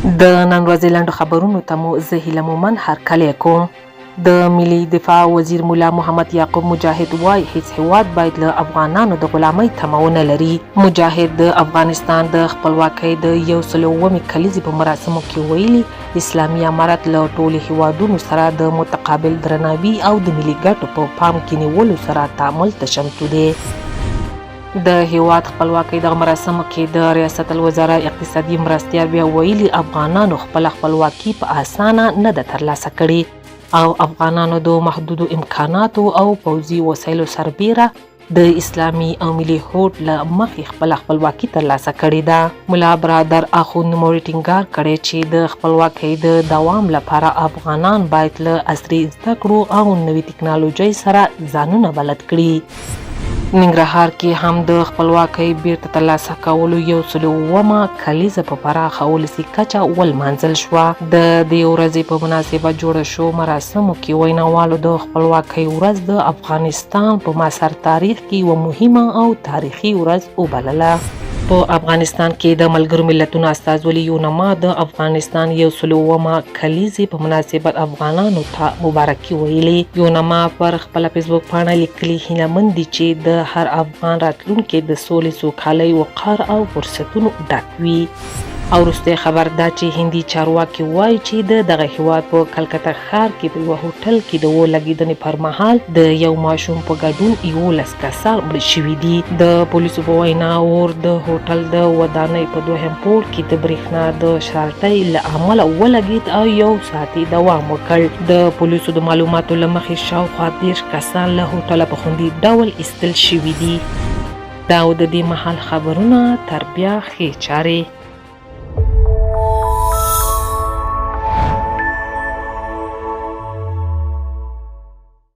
د نن ورځې لنډو خبرونو ته مو زه هیله مومن هرکلی کوم. د ملي دفاع وزیر مولا محمد یعقوب مجاهد وایي هیڅ هیواد باید له افغانانو د غلامۍ تمه ونه لري. مجاهد د افغانستان د خپلواکۍ د 101 کلیزې په مراسمو کې ویلي اسلامي امارت له ټولو هیوادونو سره د متقابل درناوي او د ملي ګټو په پام کې نیولو سره تعامل ته چمتو دی. د هیواد خپلواکۍ دغه مراسمو کې د ریاست الوزرا اقتصادي مرستیال بیا ویلي افغانانو خپله خپلواکي په اسانه نه ده ترلاسه کړې او افغانانو د محدودو امکاناتو او پوځي وسایلو سربیره د اسلامي او ملي هوډ له مخې خپله خپلواکي ترلاسه کړې ده. ملا برادر اخوند نوموړي ټینګار کړی چې د خپلواکۍ د دوام لپاره افغانان باید له عصري زده کړو او نوې ټکنالوژۍ سره ځانونه بلد کړي. ننګرهار کې هم د خپلواکۍ بیرته ترلاسه کولو 101 کلیزه په پراخه ولسي کچه ولمانځل شوه. د دې ورځې په مناسبت جوړه شو مراسمو کې ویناوالو د خپلواکۍ ورځ د افغانستان په معاصر تاریخ کې یوه مهمه او تاریخي ورځ وبلله. په افغانستان کې د ملګرو ملتونو استازولي یونما د افغانستان 101 کلیزې په مناسبت افغانانو ته مبارکي ویلي. یونما پر خپله فیسبوک پاڼه لیکلي هیله مند دي چې د هر افغان راتلونکی د سولې، سوکالۍ، وقار او فرصتونو ډک وي. او وروستی خبر دا چې هندي چارواکي وایي چې د دغه هیواد په کلکته ښار کې په یوه هوټل کې د اور لګېدنې پر مهال د یو ماشوم په ګډون 11 کسان مړه شوي دي. د پولیسو په وینا اور د هوټل د ودانۍ په دوهم پوړ کې د برېښنا د شارټۍ له امله ولګېد او 1 ساعت دوام وکړ. د پولیسو د معلوماتو له مخې شاوخوا 30 کسان له هوټله په خوندي ډول ایستل شوي دي. دا د دې مهال خبرونه تر بیا ښې چارې.